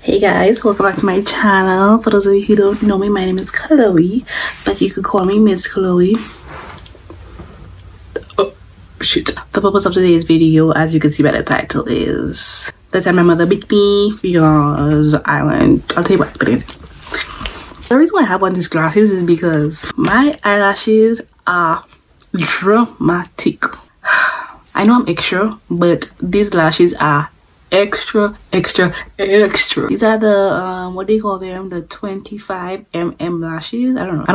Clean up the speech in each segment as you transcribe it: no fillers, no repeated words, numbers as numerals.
Hey guys, welcome back to my channel. For those of you who don't know me, my name is Chloe, but you could call me Miss Chloe. Oh shoot. The purpose of today's video, as you can see by the title, is the time my mother beat me because I'll tell you what, but anyways. The reason why I have on these glasses is because my eyelashes are dramatic. I know I'm extra, but these lashes are extra. These are the what do you call them, the 25mm lashes. I don't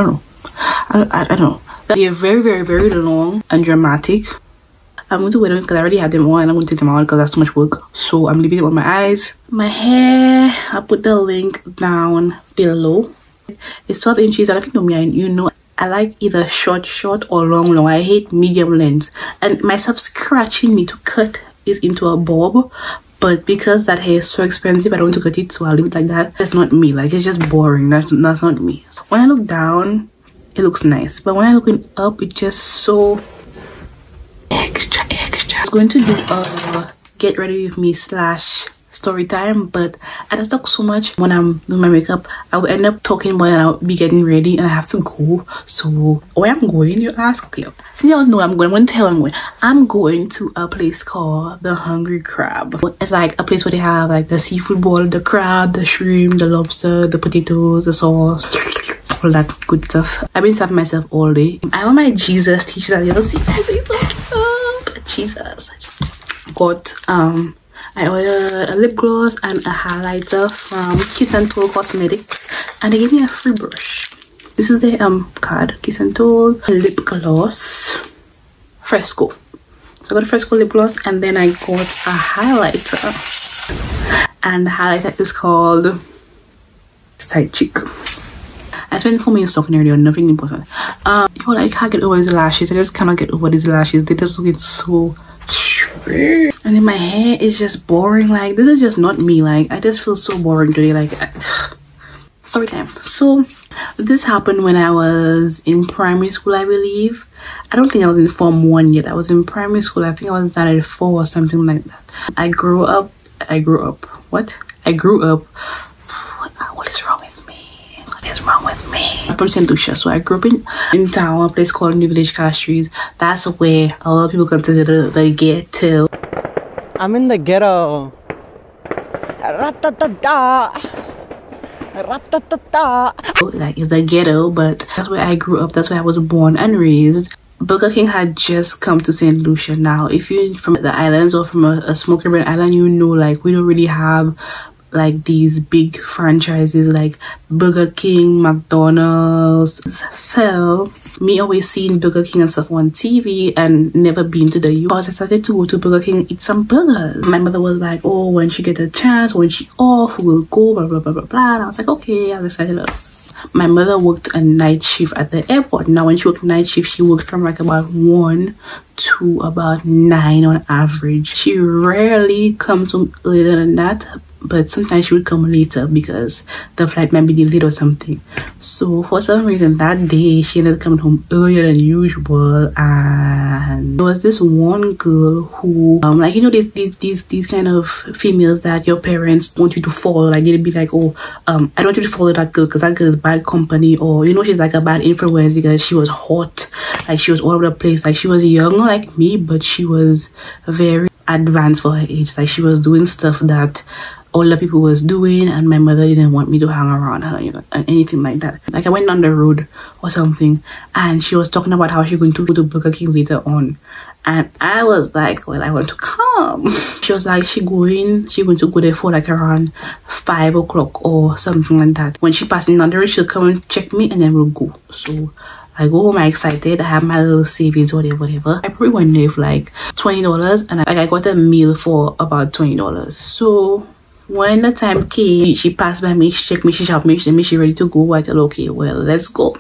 know. They're very long and dramatic. I'm going to wear them because I already have them on, and I'm going to take them out because that's too much work, so I'm leaving it on my eyes. My hair, I'll put the link down below. It's 12 inches, and if you know me, you know I like either short or long. I hate medium lengths, and myself scratching me to cut is into a bob, but because that hair is so expensive, I don't want to cut it, so I'll leave it like that. That's not me. Like, it's just boring. That's not me. So when I look down, it looks nice, but when I look up, it's just so extra. I was going to do a get ready with me / story time, but I just talk so much when I'm doing my makeup. I will end up talking more and I'll be getting ready and I have to go. So where I'm going, you ask? Okay, since you don't know where I'm going to tell you I'm going to a place called the Hungry Crab. It's like a place where they have like the seafood bowl, the crab, the shrimp, the lobster, the potatoes, the sauce, all that good stuff. I've been slapping myself all day. I want my Jesus t-shirt. You see, it's so cute. Jesus. Got I ordered a lip gloss and a highlighter from Kiss and Toll Cosmetics, and they gave me a free brush. This is the card. Kiss and Toll lip gloss Fresco. So I got a Fresco lip gloss, and then I got a highlighter, and the highlighter is called Side Cheek. I spent 4 minutes talking earlier, nothing important. I can't get over these lashes. I just cannot get over these lashes. They just look so straight, and then my hair is just boring. Like, this is just not me. Like, I just feel so boring today. Like, story time. So this happened when I was in primary school, I believe. I don't think I was in Form 1 yet. I was in primary school. I think I was standard 4 or something like that. I grew up. What is wrong with me? I'm from St. Lucia, so I grew up in town, a place called New Village Castries. That's where a lot of people consider the ghetto. I'm in the ghetto. Like, it's the ghetto, but that's where I grew up. That's where I was born and raised. Burger King had just come to St. Lucia. Now, if you're from the islands or from a small Caribbean island, you know, like, we don't really have like these big franchises like Burger King, McDonald's. So me always seeing Burger King and stuff on TV and never been to the US. I started to go to Burger King and eat some burgers. My mother was like, oh, when she get a chance, when she off, we'll go, blah blah blah. And I was like, okay, I'll decide it up. My mother worked a night shift at the airport. Now, when she worked night shift, she worked from like about 1 to about 9 on average. She rarely comes home earlier than that, but sometimes she would come later because the flight might be delayed or something. So for some reason that day she ended up coming home earlier than usual, and there was this one girl who like, you know, these kind of females that your parents want you to follow. Like, they'd be like, oh, I don't want you to follow that girl because that girl is bad company, or, you know, she's like a bad influence because she was hot, like she was all over the place. Like, she was young like me, but she was very advanced for her age. Like, she was doing stuff that older people was doing, and my mother didn't want me to hang around her, you know, and anything like that. Like, I went on the road or something, and she was talking about how she's going to go to Burger King later on, and I was like, well, I want to come. She was like, she's going to go there for like around 5 o'clock or something like that. When she passes on the road, she'll come and check me, and then we'll go. So I go home, I'm excited. I have my little savings, whatever. I probably went there for like $20, and I got a meal for about $20. So when the time came, she passed by me, she checked me, she shopped me, she said me she ready to go. I said, okay, well, let's go.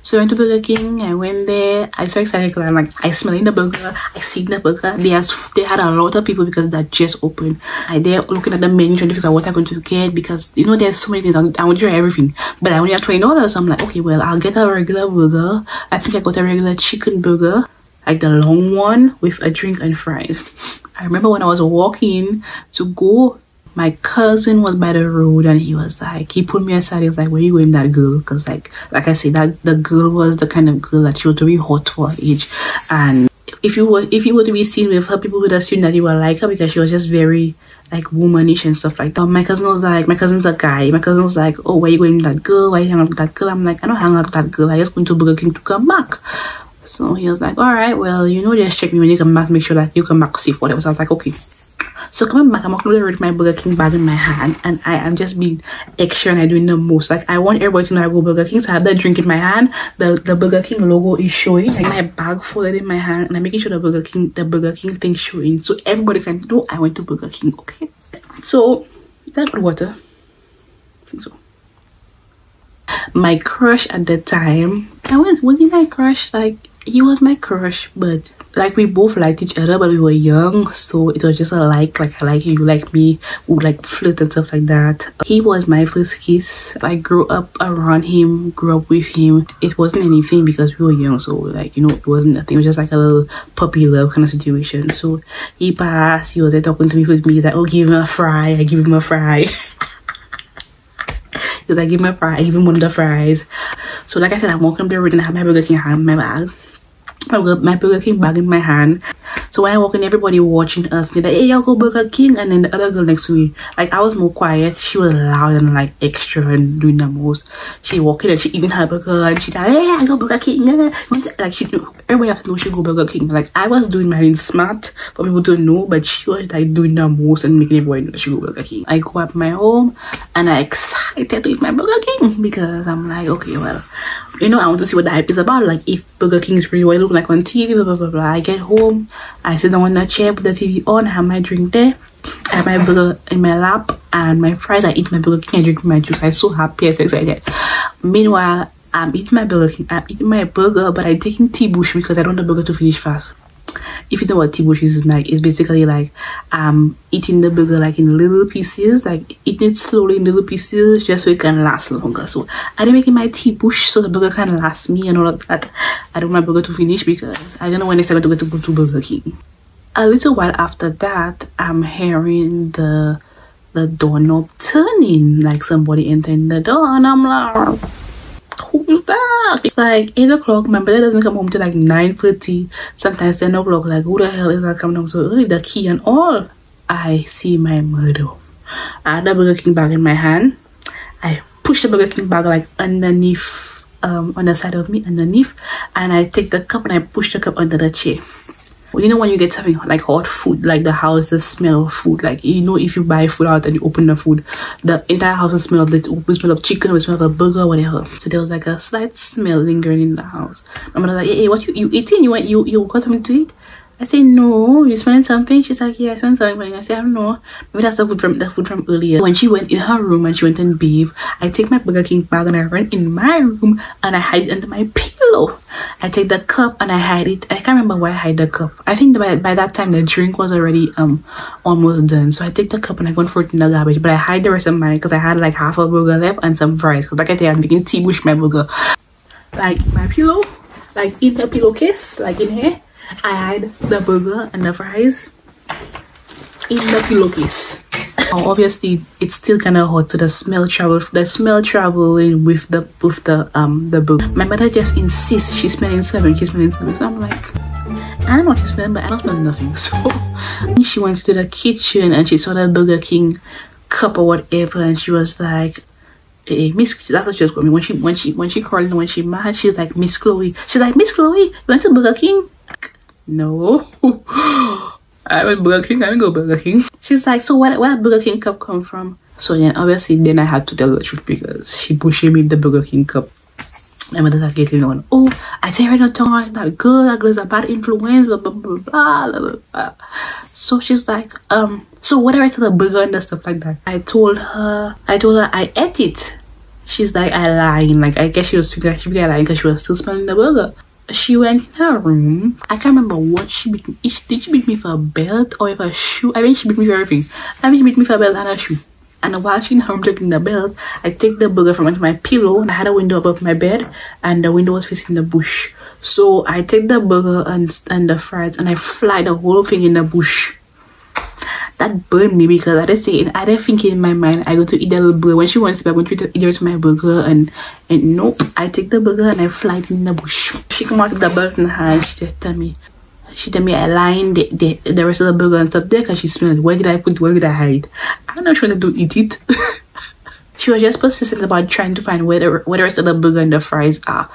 So I went to Burger King. I went there. I was so excited because I'm like, I smell the burger, I see the burger. They had a lot of people because that just opened. I there looking at the menu trying to figure out what I'm going to get, because you know there's so many things. I want to try everything, but I only have $20. So I'm like, okay, well, I'll get a regular burger. I think I got a regular chicken burger, like the long one with a drink and fries. I remember when I was walking to go My cousin was by the road and he was like, he pulled me aside. He was like, where you going, that girl? Because like I said, that the girl was the kind of girl that she was very hot for her age. And if you were to be seen with her, people would assume that you were like her because she was just very like womanish and stuff like that. My cousin was like, my cousin's a guy. My cousin was like, oh, where you going with that girl? Why you hang out with that girl? I'm like, I don't hang out with that girl. I just went to Burger King to come back. So he was like, all right, well, just check me when you come back, make sure that you come back safe, whatever. So I was like, okay. So coming back, I'm walking with my Burger King bag in my hand, and I am just being extra and I'm doing the most. Like, I want everybody to know I go Burger King, so I have that drink in my hand. The Burger King logo is showing, like my bag folded in my hand, and I'm making sure the Burger King thing showing, so everybody can know I went to Burger King. Okay. So is that good water? I think so. My crush at the time, was he my crush? Like, he was my crush, but like we both liked each other, but we were young, so it was just a like I like you, like me, we would like flirt and stuff like that. He was my first kiss. I grew up around him, grew up with him. It wasn't anything because we were young, so like it wasn't nothing. It was just like a little puppy love kind of situation. So he passed, he was there talking to me with me. He's like, oh, give him a fry. I give him a fry. He's like, give him a fry. I give him one of the fries. So like I said, I'm walking up the road and I have my Burger King hand in my bag. I got my Burger King bag in my hand. So when I walk in, everybody watching us, they're like, hey, y'all go Burger King. And then the other girl next to me, like, I was more quiet. She was loud and like extra and doing the most. She walking and she eating her burger and she like, hey, I go Burger King. Like, she knew, everybody has to know she go Burger King. Like, I was doing mine smart for people to know, but she was like doing the most and making everybody know that she go Burger King. I go up my home and I excited to eat my Burger King because I'm like, okay, well, I want to see what the hype is about. Like, if Burger King is really what it looks like on TV, blah, blah, blah, blah. I get home, I sit down on the chair, put the TV on, have my drink there, I have my burger in my lap, and my fries, I eat my Burger King, I drink my juice. I'm so happy, I'm so excited. Meanwhile, I'm eating my Burger King, I'm eating my burger, but I'm taking T-Bush because I don't want the burger to finish fast. If you know what T-Bush is like, it's basically like eating the burger like in little pieces, like eating it slowly in little pieces just so it can last longer. So I didn't make it my T-Bush so the burger can last me and all of that. I don't want my burger to finish because I don't know when next time I'm going to go to Burger King. A little while after that, I'm hearing the doorknob turning, like somebody entering the door, and I'm like, who's that? It's like 8 o'clock. My brother doesn't come home till like 9:30, sometimes 10 o'clock. Like, who the hell is that coming home so early? The key and all. I see my murder. I had the Burger King bag in my hand. I push the Burger King bag like underneath, on the side of me, underneath, and I take the cup and I push the cup under the chair. Well, when you get something like hot food, like the house, the smell of food, like if you buy food out and you open the food, the entire house will smell of chicken, will smell of burger, whatever. So there was like a slight smell lingering in the house. My mother was like, hey, what you eating? You got something to eat? I say, no, you smelling something? She's like, yeah, I smell something. I say, I don't know. Maybe that's the food from earlier. When she went in her room and she went and bathed, I take my Burger King bag and I run in my room and I hide it under my pillow. I take the cup and I hide it. I can't remember why I hide the cup. I think by that time the drink was already almost done. So I take the cup and I go and throw it in the garbage. But I hide the rest of mine because I had like half a burger left and some fries. Because like I said, I'm making T-Bush my burger. Like my pillow, like in the pillowcase, like in here. I hide the burger and the fries in the pillowcase. Obviously, it's still kind of hot, so the smell traveling with the burger. My mother just insists she's smelling something. So I'm like, I don't know what she's smelling, but I don't smell nothing. So she went to the kitchen and she saw the Burger King cup or whatever, and she was like, hey, Miss, that's what she was calling me. When she called me, when she mad, she's like, Miss Chloe. She's like, Miss Chloe, you went to Burger King? No. I went Burger King, I didn't go Burger King. She's like, so where Burger King cup come from? So then obviously I had to tell the truth because she pushing me the Burger King cup. My mother's like getting on, oh, I think I don't talk like that girl is a bad influence, blah blah blah blah blah blah. So she's like, so what do I tell the burger and the stuff like that? I told her I ate it. She's like, I lying. Like, I guess she was figuring I lying because she was still smelling the burger. She went in her room. I can't remember what she beat me. Did she beat me for a belt or for a shoe? I mean, she beat me for everything. I mean, she beat me for a belt and a shoe. And while she in her room taking the belt, I take the burger from under my pillow. And I had a window above my bed, and the window was facing the bush. So I take the burger and the fries, and I fly the whole thing in the bush. that burned me because I didn't think in my mind I go to eat the little burger. When she wants to, I'm going to eat her my burger, and nope, I take the burger and I fly it in the bush. She come out with the belt in her hand. She tell me I lined the rest of the burger and stuff there because she smelled. Where did I hide it? I don't know if she wanted to eat it. She was just persistent about trying to find where the rest of the burger and the fries are.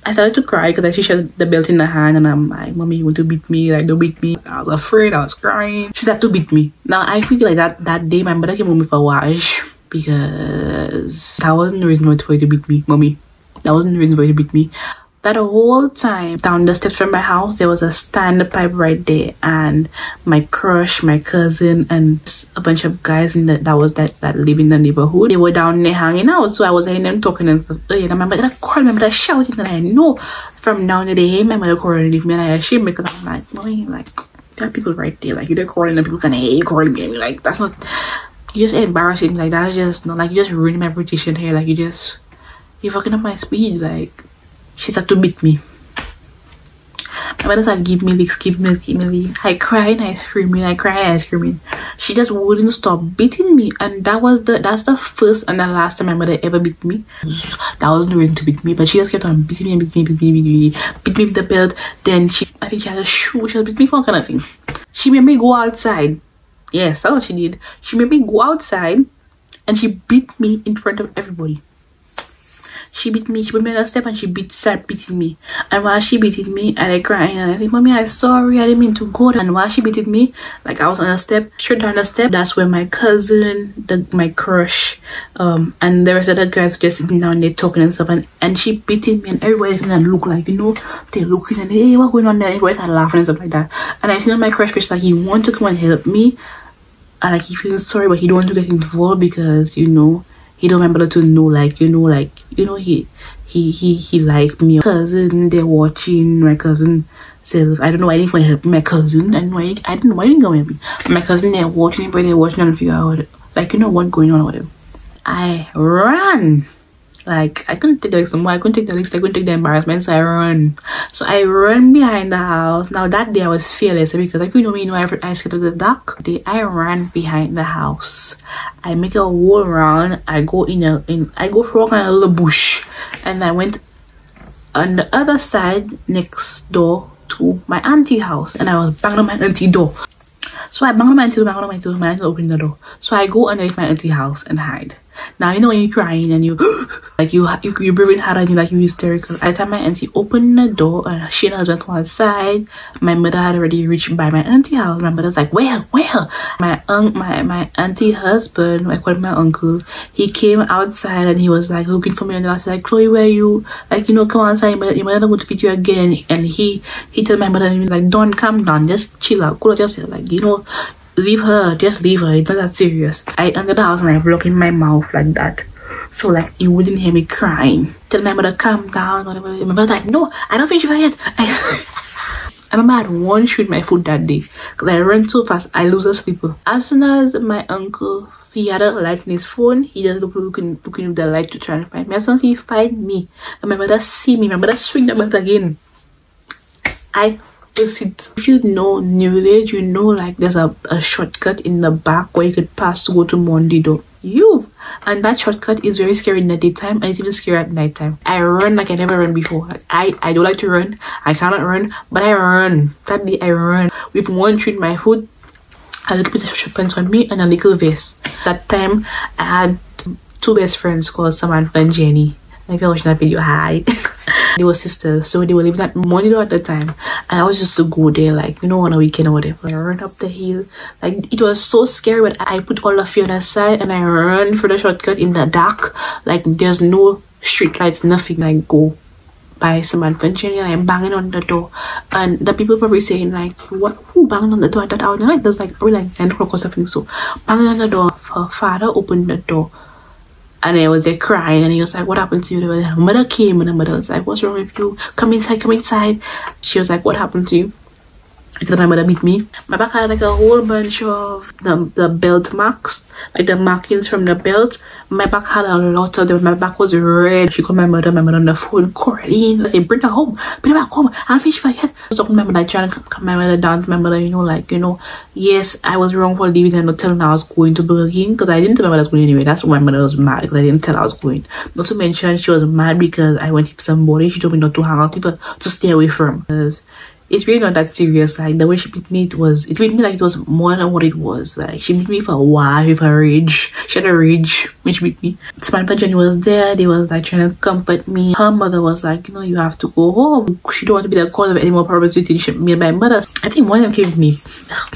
I started to cry because I see she had the belt in her hand, and I'm like, Mommy, you want to beat me? Like, don't beat me. I was afraid, I was crying. She started to beat me. Now, I feel like that day, my mother came home with a wash because that wasn't the reason for her to beat me, Mommy. That wasn't the reason for her to beat me. That whole time, down the steps from my house, there was a stand-up right there, and my crush, my cousin, and a bunch of guys that live in the neighborhood, they were down there hanging out. So I was hearing them talking and stuff. And I remember that shouting, and I know from down there they hear my mother calling me, and I ashamed because I'm like, Mommy, like, there are people right there, like, you're calling, and people can hear you calling me, and you're like, that's not, you just embarrassing me, like, that's just not, like, you just ruining my reputation here, like, you're fucking up my speed, like. She started to beat me. My mother said, give me licks. I cried and I screaming. She just wouldn't stop beating me, and that's the first and the last time my mother ever beat me. That wasn't the reason to beat me, but she just kept on beating me with the belt. Then I think she had a shoe. She was beating me for all kind of thing. She made me go outside. Yes, that's what she did. She made me go outside, and she beat me in front of everybody. She beat me, she put me on a step, and she started beating me. And while she beating me, I like crying, and I said, Mommy, I'm sorry, I didn't mean to go there. And while she beating me, like I was on a step, straight down the step, that's where my cousin, my crush, and the rest of the guys were just sitting down there talking and stuff, and she beating me, and everybody's gonna look like, they're looking and hey, what's going on there? Everybody's laughing and stuff like that. And I see my crush face, like he want to come and help me, and like he feels sorry, but he don't want to get involved because, he don't remember to know, like, he liked me. Cousin, they're watching. My cousin said, I don't know why I didn't want to help my cousin. I didn't know why I didn't go with me. My cousin, they're watching, but they're watching and figure out, like, what's going on with them. I ran. Like, I couldn't take the licks anymore. I couldn't take the embarrassment, so I run behind the house. Now, that day I was fearless because if you know me, I scared of the dark. I ran behind the house. I make a whole round. I go for a kind of little bush, and I went on the other side next door to my auntie house, and I was banging on my auntie door. So I banged on my auntie door, my auntie opened the door. So I go underneath my auntie house and hide. Now, when you're crying and you're breathing hard and you're hysterical. At the time my auntie opened the door and she and her husband come outside, my mother had already reached by my auntie house. My mother's like, where? My auntie husband, I call him my uncle, he came outside and he was like looking for me, and I was like, Chloe, where are you? Like, come outside, your mother not going to beat you again. And he told my mother, like, don't calm down, just chill out, cool yourself, like, leave her, just leave her, it's not that serious. I entered the house and I blocked in my mouth like that, so like you wouldn't hear me crying. Tell my mother, calm down, whatever. My mother's like, no, I don't finish it yet. I remember I had one shoe in my foot that day because I ran so fast I lose a sleeper. As soon as my uncle, he had a light in his phone, he just looking with the light to try and find me. As soon as he find me, and my mother see me, my mother swing the belt again. If you know New Village, like there's a shortcut in the back where you could pass to go to Monday door. And that shortcut is very scary in the daytime, and it's even scary at nighttime. I run like I never run before. Like, I don't like to run. I cannot run, but I run. That day I run with one shoe in my foot, a little piece of short pants on me, and a little vest. That time I had two best friends called Samantha and Jenny. If you're watching that video, hi. They were sisters, so they were living at Monday at the time, and I was just to go there, like, on a weekend or whatever. I ran up the hill, like, it was so scary, but I put all the fear on the side and I ran for the shortcut in the dark, like there's no street lights, nothing. I go by Samantha and Jenny, and I'm banging on the door, and the people probably saying like, who banged on the door at that hour? Like, there's like probably like 9 o'clock or something. So banging on the door, her father opened the door. And I was there crying, and he was like, what happened to you? Her mother came, and her mother was like, what's wrong with you? Come inside. She was like, what happened to you? until my mother beat me. My back had like a whole bunch of the belt marks, like the markings from the belt. My back had a lot of them. My back was red. She called my mother on the phone, crying. They say, bring her home, bring her back home. I'll finish for you. I was talking to my mother, trying to calm my mother down. My mother, yes, I was wrong for leaving and not telling her I was going to Burger King, because I didn't tell my mother I was going anyway. That's why my mother was mad, because I didn't tell her I was going. Not to mention, she was mad because I went with somebody she told me not to hang out with, but to stay away from. Because it's really not that serious. Like, the way she beat me, it beat me like it was more than what it was. Like, she beat me for a while with her rage. She had a rage when she beat me. Samantha Jenny was there. They was like trying to comfort me. Her mother was like, you have to go home. She don't want to be the cause of any more problems between me and my mother. I think one of them came with me.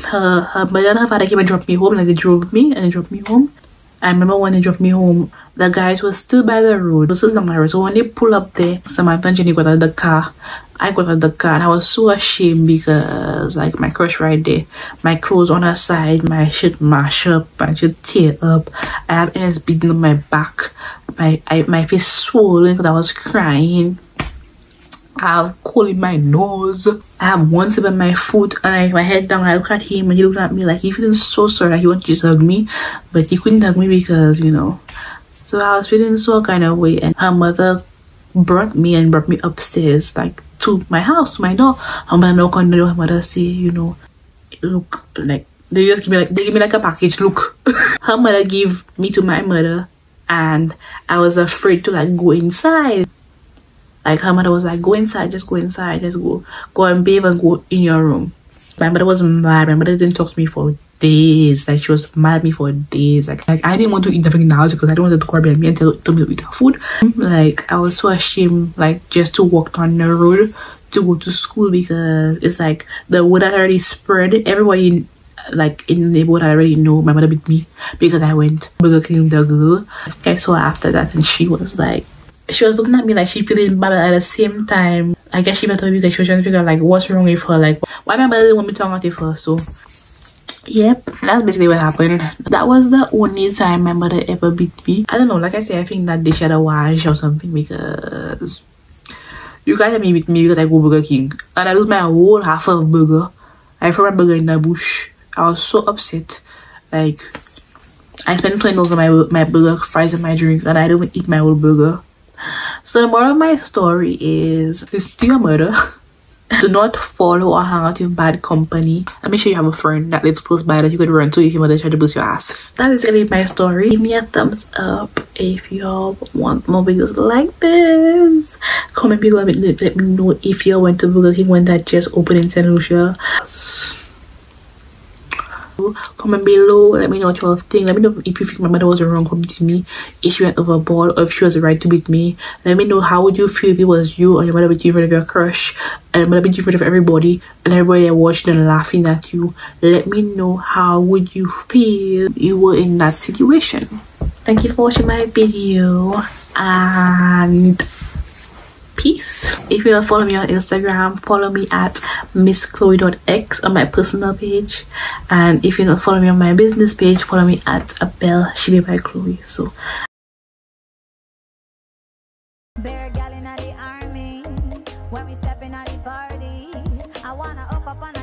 Her mother and her father came and dropped me home. Like, they drove me and they dropped me home. I remember when they dropped me home, the guys were still by the road. This was long road. So when they pull up there, Samantha and Jenny got out of the car. I got out of the car and I was so ashamed because, like, my crush right there, my clothes on her side, my shirt mash up, my shirt tear up. I have ends beating on my back. My face swollen because I was crying. I have cold in my nose. I have one slip on my foot, and I have my head down. I look at him and he looked at me like he feeling so sorry that he wanted to just hug me, but he couldn't hug me because, So I was feeling so kind of way, and her mother brought me upstairs, like to my house, to my door. Her mother knocked on the door. Her mother say, look, like they give me like a package. Look, her mother gave me to my mother, and I was afraid to like go inside. Like, her mother was like, go inside, just go inside, just go and bathe and go in your room. My mother was mad. My mother didn't talk to me for days. Like, she was mad at me for days. Like I didn't want to eat nothing in the house because I didn't want her to call me and tell me to eat her food. Like, I was so ashamed, like, just to walk down the road to go to school, because it's like the word had already spread. Everybody, like, in the neighborhood, I already know my mother beat me because I went Burger King with the girl. I saw her after that, and she was looking at me like she feeling bad, but at the same time, I guess she better because she was trying to figure out like what's wrong with her, like why my mother didn't want me to hang out with her. So yep, that's basically what happened. That was the only time my mother ever beat me. I don't know, like I said, I think that they should have wash or something, because you guys have me beat me because I go Burger King and I lose my whole half of burger. I threw my burger in the bush. I was so upset. Like, I spent $20 on my burger, fries, and my drink, and I don't even eat my whole burger. So the moral of my story is, listen to your mother. Do not follow or hang out in bad company, and make sure you have a friend that lives close by that you could run to if your mother tried to boost your ass. That is really my story. Give me a thumbs up if you all want more videos like this. Comment below, let me know if you went to Burger King when that just opened in St. Lucia. Comment below, let me know what you all think. Let me know if you think my mother was wrong for beating me, if she went overboard, or if she was right to beat me. Let me know how would you feel if it was you or your mother beat you in front of your crush, and your mother beat you in front of everybody, and everybody there watching and laughing at you. Let me know how would you feel if you were in that situation. Thank you for watching my video, and peace. If you don't follow me on Instagram, follow me at misschloe.x on my personal page, and if you don't follow me on my business page, follow me at Abel She Be by Chloe. So Bear gal in the army, when we step in at the party, I wanna hook up on